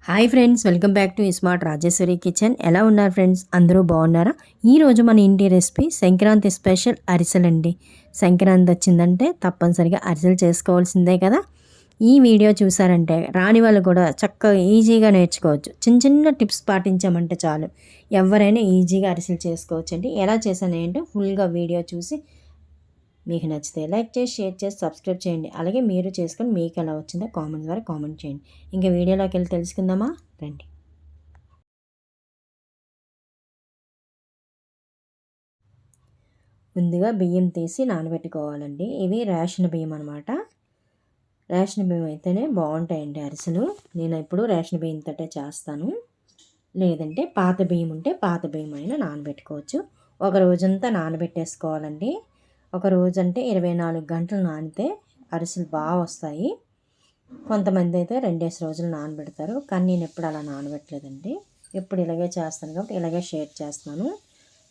Hi friends, welcome back to smart Rajeshwari kitchen. ఎలా ఉన్నారు friends? అందరూ బాగున్నారా? ఈరోజు మన ఇంటి రెసిపీ సంక్రాంతి స్పెషల్ అరిసెలండి. సంక్రాంతి వచ్చిందంటే తప్పనిసరిగా అరిసెలు చేసుకోవాల్సిందే కదా. ఈ వీడియో చూసారంటే రాని వాళ్ళు కూడా చక్కగా ఈజీగా నేర్చుకోవచ్చు. చిన్న చిన్న టిప్స్ పాటించామంటే చాలు, ఎవరైనా ఈజీగా అరిసెలు చేసుకోవచ్చు అండి. ఎలా చేశాను ఏంటో ఫుల్గా వీడియో చూసి మీకు నచ్చితే లైక్ చేసి, షేర్ చేసి, సబ్స్క్రైబ్ చేయండి. అలాగే మీరు చేసుకొని మీకు ఎలా వచ్చిందో కామెంట్ ద్వారా కామెంట్ చేయండి. ఇంకా వీడియోలోకి వెళ్ళి తెలుసుకుందామా, రండి. ముందుగా బియ్యం తీసి నానబెట్టుకోవాలండి. ఇవి రేషన్ బియ్యం అనమాట. రేషన్ బియ్యం అయితేనే బాగుంటాయండి అరిసెలు. నేను ఇప్పుడు రేషన్ బియ్యంతోటే చేస్తాను. లేదంటే పాత బియ్యం ఉంటే పాత బియ్యం అయినా నానబెట్టుకోవచ్చు. ఒక రోజంతా నానబెట్టేసుకోవాలండి. ఒక రోజు అంటే 24 గంటలు నానితే అరిసెలు బాగా వస్తాయి. కొంతమంది అయితే 2 రోజులు నానబెడతారు, కానీ నేను ఎప్పుడు అలా నానబెట్టలేదండి. ఎప్పుడు ఇలాగే చేస్తాను కాబట్టి ఇలాగే షేర్ చేస్తున్నాను.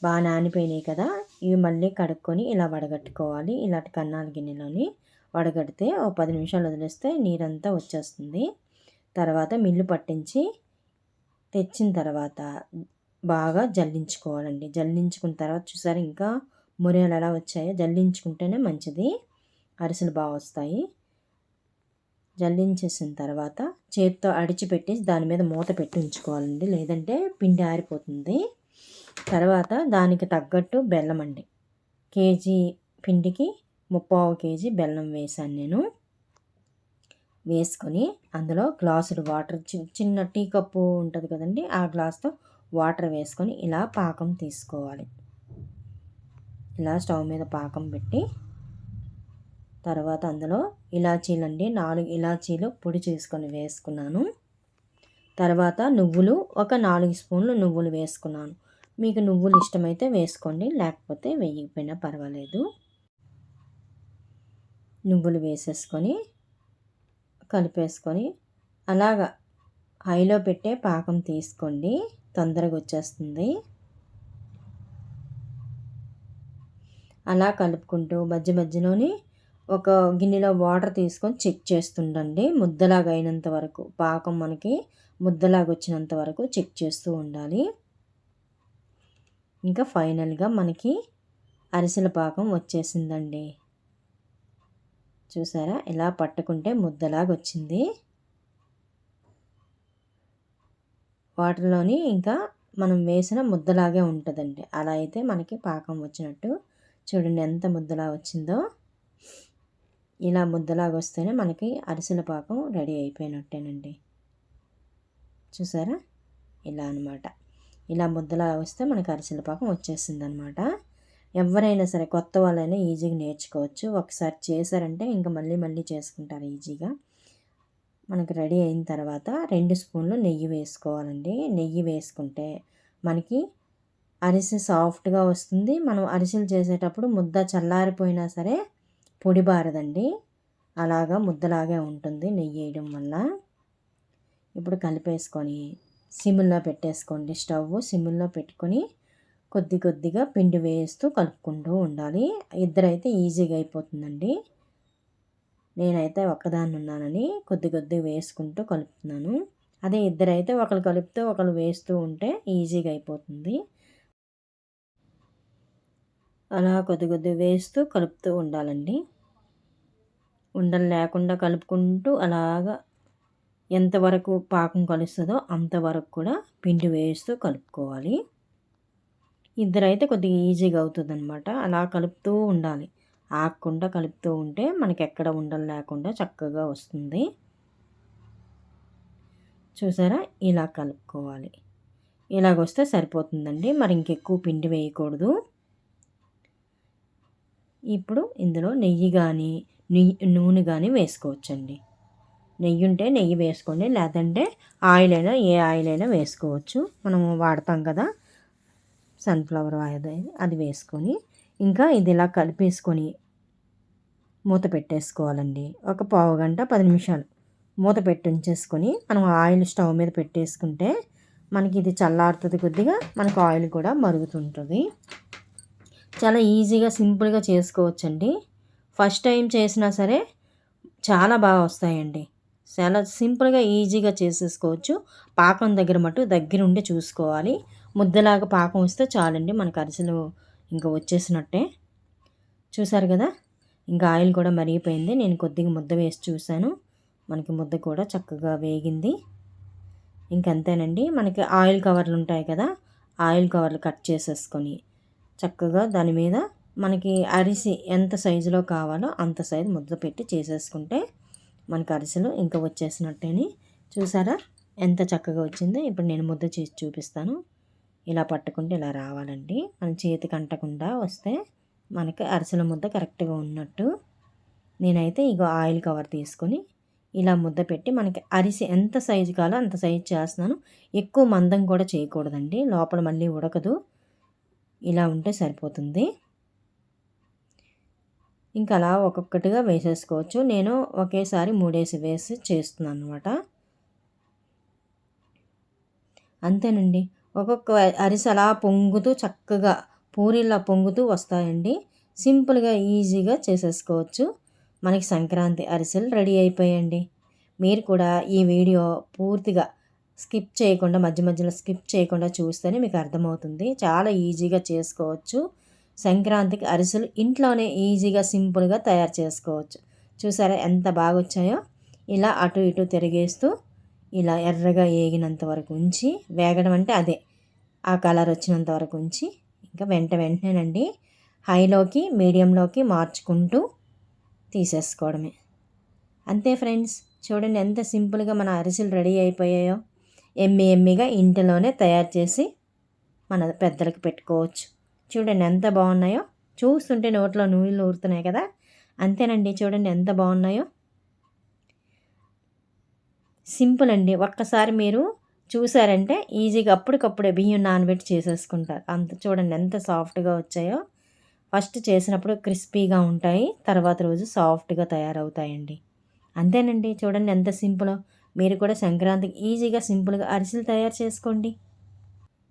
బాగా నానిపోయినాయి కదా, ఇవి మళ్ళీ కడుక్కొని ఇలా వడగట్టుకోవాలి. ఇలాంటి కన్నాల గిన్నెలోని వడగడితే ఓ 10 నిమిషాలు వదిలేస్తే నీరంతా వచ్చేస్తుంది. తర్వాత మిల్లు పట్టించి తెచ్చిన తర్వాత బాగా జల్లించుకోవాలండి. జల్లించుకున్న తర్వాత చూసారు ఇంకా మురియలు ఎలా వచ్చాయో, జల్లించుకుంటేనే మంచిది, అరిసెలు బాగా వస్తాయి. జల్లించేసిన తర్వాత చేతితో అడిచిపెట్టి దాని మీద మూత పెట్టి ఉంచుకోవాలండి, లేదంటే పిండి ఆరిపోతుంది. తర్వాత దానికి తగ్గట్టు బెల్లం అండి. కేజీ పిండికి 3/4 కేజీ బెల్లం వేసాను నేను. వేసుకొని అందులో గ్లాసుడు వాటర్, చిన్న టీ కప్పు ఉంటుంది కదండి, ఆ గ్లాస్తో వాటర్ వేసుకొని ఇలా పాకం తీసుకోవాలి. ఇలా స్టవ్ మీద పాకం పెట్టి తర్వాత అందులో ఇలాచీలు అండి, 4 ఇలాచీలు పొడి చేసుకొని వేసుకున్నాను. తర్వాత నువ్వులు ఒక 4 స్పూన్లు నువ్వులు వేసుకున్నాను. మీకు నువ్వులు ఇష్టమైతే వేసుకోండి, లేకపోతే వేయకపోయినా పర్వాలేదు. నువ్వులు వేసేసుకొని కలిపేసుకొని అలాగా హైలో పెట్టే పాకం తీసుకోండి, తొందరగా వచ్చేస్తుంది. అలా కలుపుకుంటూ మధ్య మధ్యలోని ఒక గిన్నెలో వాటర్ తీసుకొని చెక్ చేస్తుండండి. ముద్దలాగా అయినంత వరకు, పాకం మనకి ముద్దలాగా వచ్చినంత వరకు చెక్ చేస్తూ ఉండాలి. ఇంకా ఫైనల్గా మనకి అరిసెల పాకం వచ్చేసిందండి. చూసారా, ఇలా పట్టుకుంటే ముద్దలాగా వచ్చింది. వాటర్లోని ఇంకా మనం వేసిన ముద్దలాగే ఉంటుందండి. అలా అయితే మనకి పాకం వచ్చినట్టు. చూడండి ఎంత ముద్దలా వచ్చిందో. ఇలా ముద్దలాగా వస్తేనే మనకి అరిసెల పాకం రెడీ అయిపోయినట్టేనండి. చూసారా, ఇలా అనమాట. ఇలా ముద్దలా వస్తే మనకి అరిసెల పాకం వచ్చేసింది అనమాట. ఎవరైనా సరే కొత్త వాళ్ళైనా ఈజీగా నేర్చుకోవచ్చు. ఒకసారి చేశారంటే ఇంకా మళ్ళీ మళ్ళీ చేసుకుంటారు ఈజీగా. మనకి రెడీ అయిన తర్వాత 2 స్పూన్లు నెయ్యి వేసుకోవాలండి. నెయ్యి వేసుకుంటే మనకి అరిసె సాఫ్ట్గా వస్తుంది. మనం అరిసెలు చేసేటప్పుడు ముద్ద చల్లారిపోయినా సరే పొడి బారదండి, అలాగా ముద్దలాగే ఉంటుంది నెయ్యి వేయడం వల్ల. ఇప్పుడు కలిపేసుకొని సిమ్లో పెట్టేసుకోండి. స్టవ్ సిమ్లో పెట్టుకొని కొద్ది కొద్దిగా పిండి వేస్తూ కలుపుకుంటూ ఉండాలి. ఇద్దరైతే ఈజీగా అయిపోతుందండి. నేనైతే ఒక్కదాన్ని ఉన్నానని కొద్ది కొద్దిగా వేసుకుంటూ కలుపుతున్నాను. అదే ఇద్దరైతే ఒకరు కలుపుతూ ఒకరు వేస్తూ ఉంటే ఈజీగా అయిపోతుంది. అలా కొద్ది కొద్దిగా వేస్తూ కలుపుతూ ఉండాలండి. ఉండలు లేకుండా కలుపుకుంటూ అలాగా ఎంతవరకు పాకం కలుస్తుందో అంతవరకు కూడా పిండి వేస్తూ కలుపుకోవాలి. ఇద్దరైతే కొద్దిగా ఈజీగా అవుతుందన్నమాట. అలా కలుపుతూ ఉండాలి, ఆగకుండా కలుపుతూ ఉంటే మనకి ఎక్కడ ఉండలు లేకుండా చక్కగా వస్తుంది. చూసారా, ఇలా కలుపుకోవాలి. ఇలాగొస్తే సరిపోతుందండి, మరి ఇంకెక్కువ పిండి వేయకూడదు. ఇప్పుడు ఇందులో నెయ్యి కానీ నూనె కానీ వేసుకోవచ్చండి. నెయ్యి ఉంటే నెయ్యి వేసుకోండి, లేదంటే ఆయిల్ అయినా, ఏ ఆయిల్ అయినా వేసుకోవచ్చు. మనము వాడతాం కదా సన్ఫ్లవర్ ఆయిల్, అది వేసుకొని ఇంకా ఇది ఇలా కలిపేసుకొని మూత పెట్టేసుకోవాలండి. ఒక పావు గంట 10 నిమిషాలు మూత పెట్టి ఉంచేసుకొని మనం ఆయిల్ స్టవ్ మీద పెట్టేసుకుంటే మనకి ఇది చల్లారుతుంది, కొద్దిగా మనకు ఆయిల్ కూడా మరుగుతుంటుంది. చాలా ఈజీగా సింపుల్గా చేసుకోవచ్చండి. ఫస్ట్ టైం చేసినా సరే చాలా బాగా వస్తాయండి. చాలా సింపుల్గా ఈజీగా చేసేసుకోవచ్చు. పాకం దగ్గర దగ్గరుండి చూసుకోవాలి. ముద్దలాగా పాకం వస్తే చాలండి, మనకు అరిసెలు ఇంకా వచ్చేసినట్టే. చూసారు కదా, ఇంకా ఆయిల్ కూడా మరిగిపోయింది. నేను కొద్దిగా ముద్ద వేసి చూశాను, మనకి ముద్ద కూడా చక్కగా వేగింది. ఇంకంతేనండి. మనకి ఆయిల్ కవర్లు ఉంటాయి కదా, ఆయిల్ కవర్లు కట్ చేసేసుకొని చక్కగా దాని మీద మనకి అరిసి ఎంత సైజులో కావాలో అంత సైజు ముద్ద పెట్టి చేసేసుకుంటే మనకు అరిసెలు ఇంకా వచ్చేసినట్టేని. చూసారా ఎంత చక్కగా వచ్చిందో. ఇప్పుడు నేను ముద్ద చేసి చూపిస్తాను. ఇలా పట్టుకుంటే ఇలా రావాలండి, మన చేతికి అంటకుండా వస్తే మనకి అరిసెల ముద్ద కరెక్ట్గా ఉన్నట్టు. నేనైతే ఇగో ఆయిల్ కవర్ తీసుకొని ఇలా ముద్ద పెట్టి మనకి అరిసె ఎంత సైజు కావాలో అంత సైజు చేస్తున్నాను. ఎక్కువ మందం కూడా చేయకూడదండి, లోపల మళ్ళీ ఉడకదు. ఇలా ఉంటే సరిపోతుంది. ఇంకా అలా ఒక్కొక్కటిగా వేసేసుకోవచ్చు. నేను ఒకేసారి 3 వేసి చేస్తున్నాను అనమాట. అంతేనండి. ఒక్కొక్క అరిసె అలా పొంగుతూ చక్కగా పూరీలా పొంగుతూ వస్తాయండి. సింపుల్గా ఈజీగా చేసేసుకోవచ్చు. మనకి సంక్రాంతి అరిసెలు రెడీ అయిపోయాయండి. మీరు కూడా ఈ వీడియో పూర్తిగా స్కిప్ చేయకుండా, మధ్య మధ్యలో స్కిప్ చేయకుండా చూస్తేనే మీకు అర్థమవుతుంది. చాలా ఈజీగా చేసుకోవచ్చు. సంక్రాంతికి అరిసెలు ఇంట్లోనే ఈజీగా సింపుల్గా తయారు చేసుకోవచ్చు. చూసారా ఎంత బాగా వచ్చాయో. ఇలా అటు ఇటు తిరిగేస్తూ ఇలా ఎర్రగా ఏగినంత వరకు ఉంచి, వేగడం అంటే అదే ఆ కలర్ వచ్చినంత వరకు ఉంచి ఇంకా వెంటనేనండి హైలోకి మీడియంలోకి మార్చుకుంటూ తీసేసుకోవడమే. అంతే ఫ్రెండ్స్, చూడండి ఎంత సింపుల్గా మన అరిసెలు రెడీ అయిపోయాయో. ఎమ్మిగా ఇంటిలోనే తయారు చేసి మన పెద్దలకు పెట్టుకోవచ్చు. చూడండి ఎంత బాగున్నాయో. చూస్తుంటే నోట్లో నూనెలు ఊరుతున్నాయి కదా. అంతేనండి, చూడండి ఎంత బాగున్నాయో. సింపుల్ అండి. ఒక్కసారి మీరు చూసారంటే ఈజీగా అప్పటికప్పుడే బియ్యం నానబెట్టి చేసేసుకుంటారు. అంత చూడండి ఎంత సాఫ్ట్గా వచ్చాయో. ఫస్ట్ చేసినప్పుడు క్రిస్పీగా ఉంటాయి, తర్వాత రోజు సాఫ్ట్గా తయారవుతాయండి. అంతేనండి, చూడండి ఎంత సింపులో. మీరు కూడా సంక్రాంతికి ఈజీగా సింపుల్గా అరిసెలు తయారు చేసుకోండి.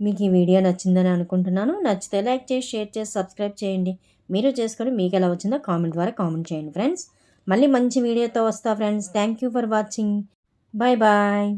మీకు ఈ వీడియో నచ్చిందని అనుకుంటున్నాను. నచ్చితే లైక్ చేసి, షేర్ చేసి, సబ్స్క్రైబ్ చేయండి. మీరు చేసుకొని మీకు ఎలా వచ్చిందో కామెంట్ ద్వారా కామెంట్ చేయండి ఫ్రెండ్స్. మళ్ళీ మంచి వీడియోతో వస్తా friends. Thank you for watching. Bye bye.